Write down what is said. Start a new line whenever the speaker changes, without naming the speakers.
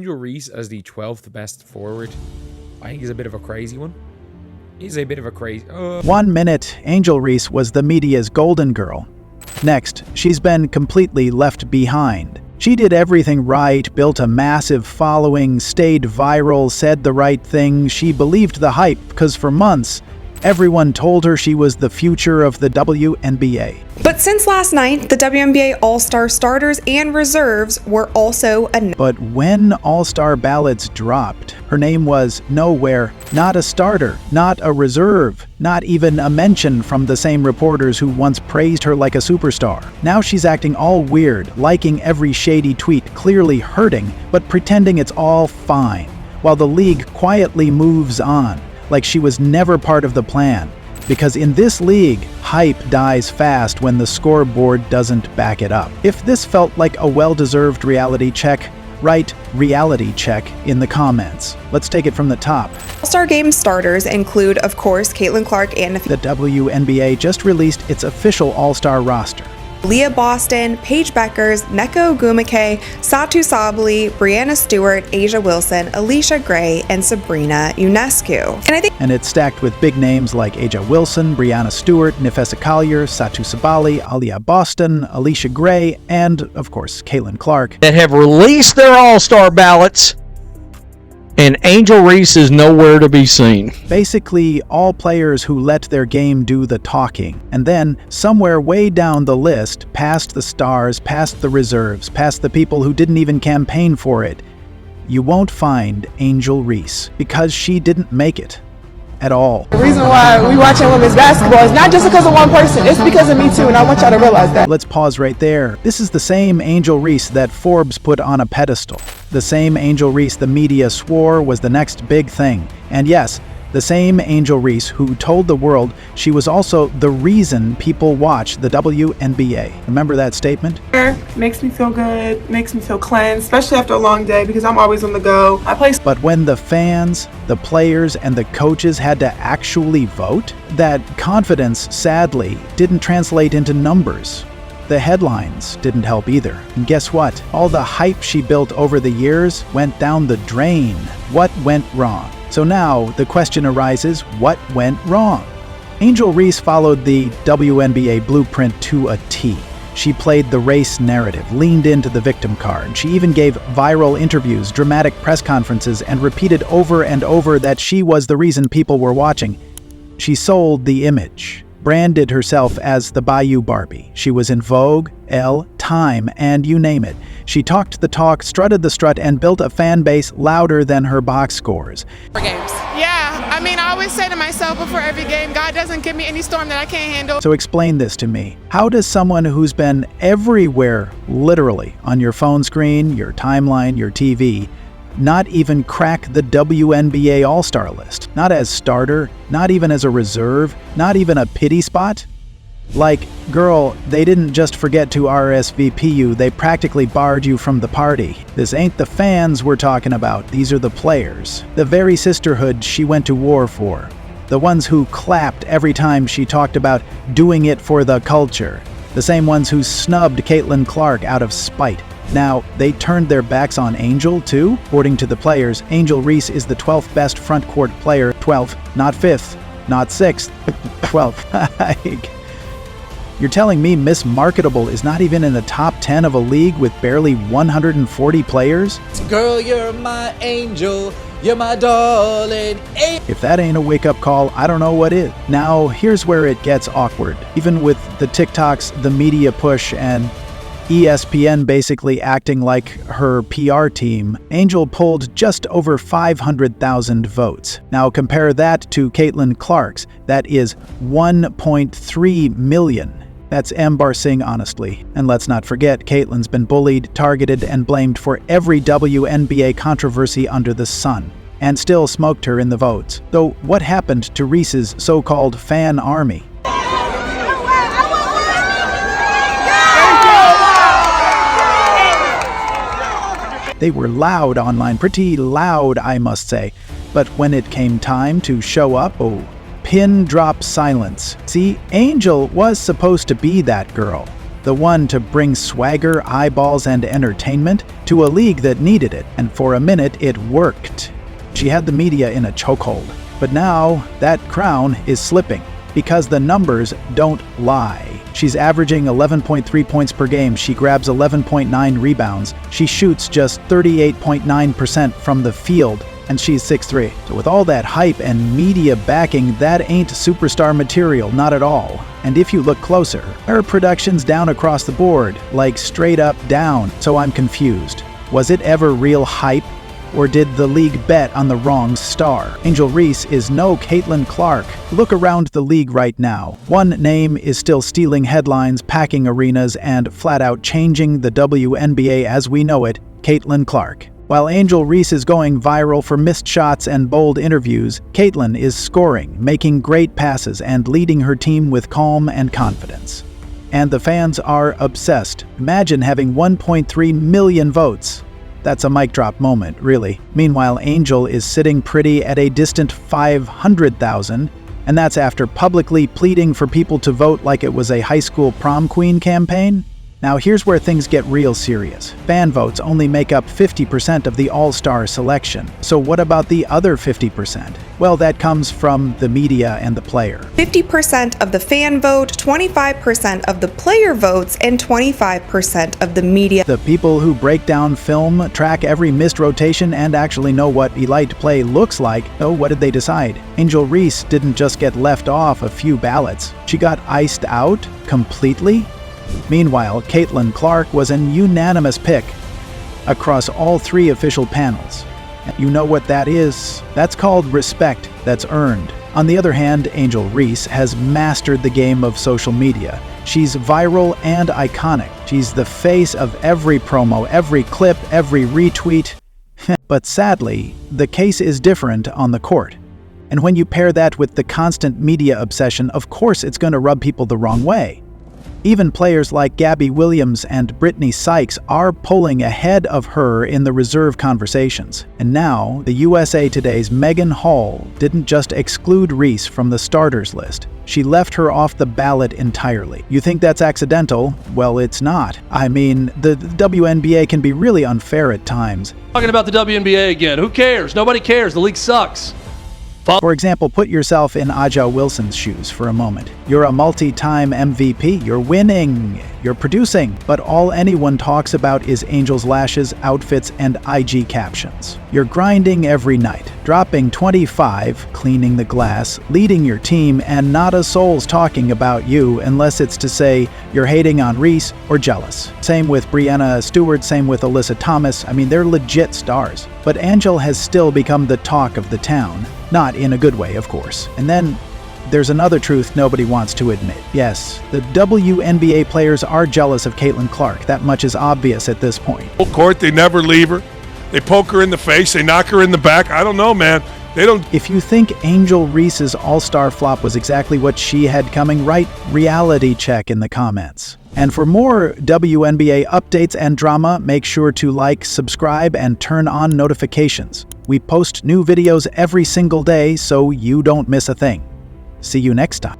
Angel Reese as the 12th best forward, I think is a bit of a crazy one. He's a bit of a crazy...
1 minute, Angel Reese was the media's golden girl. Next, she's been completely left behind. She did everything right, built a massive following, stayed viral, said the right thing. She believed the hype because for months, everyone told her she was the future of the WNBA.
But since last night, the WNBA All-Star starters and reserves were also
But when All-Star ballots dropped, her name was nowhere, not a starter, not a reserve, not even a mention from the same reporters who once praised her like a superstar. Now she's acting all weird, liking every shady tweet, clearly hurting, but pretending it's all fine, while the league quietly moves on, like she was never part of the plan. Because in this league, hype dies fast when the scoreboard doesn't back it up. If this felt like a well-deserved reality check, write reality check in the comments. Let's take it from the top.
All-Star Game starters include, of course, Caitlin Clark and
The WNBA just released its official All-Star roster.
Leah Boston, Paige Beckers, Neko Gumake, Noticeably, Brianna Stewart, Asia Wilson, Alicia Gray, and Sabrina Ionescu.
And it's stacked with big names like Asia Wilson, Brianna Stewart, Nifessa Collier, Satu Sabali, Alia Boston, Alicia Gray, and, of course, Caitlin Clark,
that have released their All-Star ballots, and Angel Reese is nowhere to be seen.
Basically, all players who let their game do the talking. And then, somewhere way down the list, past the stars, past the reserves, past the people who didn't even campaign for it, you won't find Angel Reese, because she didn't make it. At all.
The reason why we watching women's basketball is not just because of one person, it's because of me too, and I want y'all to realize that.
Let's pause right there. This is the same Angel Reese that Forbes put on a pedestal. The same Angel Reese the media swore was the next big thing. And yes, the same Angel Reese who told the world she was also the reason people watch the WNBA. Remember that statement?
Makes me feel good, makes me feel cleansed, especially after a long day because I'm always on the go.
But when the fans, the players, and the coaches had to actually vote, that confidence, sadly, didn't translate into numbers. The headlines didn't help either. And guess what? All the hype she built over the years went down the drain. What went wrong? So now the question arises, what went wrong? Angel Reese followed the WNBA blueprint to a T. She played the race narrative, leaned into the victim card. She even gave viral interviews, dramatic press conferences, and repeated over and over that she was the reason people were watching. She sold the image, branded herself as the Bayou Barbie. She was in Vogue, Elle, Time, and you name it. She talked the talk, strutted the strut, and built a fan base louder than her box scores.
Games. Yeah, I mean, I always say to myself before every game, God doesn't give me any storm that I can't handle.
So explain this to me. How does someone who's been everywhere, literally, on your phone screen, your timeline, your TV, not even crack the WNBA All-Star list? Not as starter, not even as a reserve, not even a pity spot? Like, girl, they didn't just forget to RSVP you, they practically barred you from the party. This ain't the fans we're talking about, these are the players. The very sisterhood she went to war for. The ones who clapped every time she talked about doing it for the culture. The same ones who snubbed Caitlin Clark out of spite. Now, they turned their backs on Angel, too? According to the players, Angel Reese is the 12th best front court player. 12th, not 5th, not 6th, 12th. You're telling me Miss Marketable is not even in the top 10 of a league with barely 140 players?
Girl, you're my angel. You're my darling.
If that ain't a wake-up call, I don't know what is. Now, here's where it gets awkward. Even with the TikToks, the media push, and ESPN basically acting like her PR team, Angel pulled just over 500,000 votes. Now compare that to Caitlin Clark's. That is 1.3 million. That's embarrassing, honestly. And let's not forget, Caitlin's been bullied, targeted, and blamed for every WNBA controversy under the sun, and still smoked her in the votes. Though, what happened to Reese's so-called fan army? They were loud online, pretty loud, I must say. But when it came time to show up, pin drop silence. See, Angel was supposed to be that girl. the one to bring swagger, eyeballs, and entertainment to a league that needed it, and for a minute it worked. She had the media in a chokehold. But now, that crown is slipping, because the numbers don't lie. She's averaging 11.3 points per game, she grabs 11.9 rebounds, she shoots just 38.9% from the field, and she's 6'3". So with all that hype and media backing, that ain't superstar material, not at all. And if you look closer, her production's down across the board, like straight up down, so I'm confused. Was it ever real hype? Or did the league bet on the wrong star? Angel Reese is no Caitlin Clark. Look around the league right now. One name is still stealing headlines, packing arenas, and flat out changing the WNBA as we know it, Caitlin Clark. While Angel Reese is going viral for missed shots and bold interviews, Caitlin is scoring, making great passes, and leading her team with calm and confidence. And the fans are obsessed. Imagine having 1.3 million votes. That's a mic drop moment, really. Meanwhile, Angel is sitting pretty at a distant 500,000, and that's after publicly pleading for people to vote like it was a high school prom queen campaign. Now here's where things get real serious. Fan votes only make up 50% of the All-Star selection. So what about the other 50%? Well, that comes from the media and the player.
50% of the fan vote, 25% of the player votes, and 25% of the media.
The people who break down film, track every missed rotation, and actually know what elite play looks like. Oh, what did they decide? Angel Reese didn't just get left off a few ballots. She got iced out completely? Meanwhile, Caitlin Clark was an unanimous pick across all three official panels. You know what that is? That's called respect that's earned. On the other hand, Angel Reese has mastered the game of social media. She's viral and iconic. She's the face of every promo, every clip, every retweet. But sadly, the case is different on the court. And when you pair that with the constant media obsession, of course it's going to rub people the wrong way. Even players like Gabby Williams and Brittany Sykes are pulling ahead of her in the reserve conversations. And now, the USA Today's Megan Hall didn't just exclude Reese from the starters list. She left her off the ballot entirely. You think that's accidental? Well, it's not. I mean, the WNBA can be really unfair at times.
Talking about the WNBA again. Who cares? Nobody cares. The league sucks.
For example, put yourself in Angel Wilson's shoes for a moment. You're a multi-time MVP, you're winning, you're producing, but all anyone talks about is Angel's lashes, outfits, and IG captions. You're grinding every night, dropping 25, cleaning the glass, leading your team, and not a soul's talking about you unless it's to say you're hating on Reese or jealous. Same with Breanna Stewart, same with Alyssa Thomas. I mean, they're legit stars. But Angel has still become the talk of the town. Not in a good way, of course. And then there's another truth nobody wants to admit. Yes, the WNBA players are jealous of Caitlin Clark. That much is obvious at this point.
Full court, they never leave her. They poke her in the face, they knock her in the back. I don't know, man. They don't.
If you think Angel Reese's All-Star flop was exactly what she had coming, write reality check in the comments. And for more WNBA updates and drama, make sure to like, subscribe, and turn on notifications. We post new videos every single day, so you don't miss a thing. See you next time.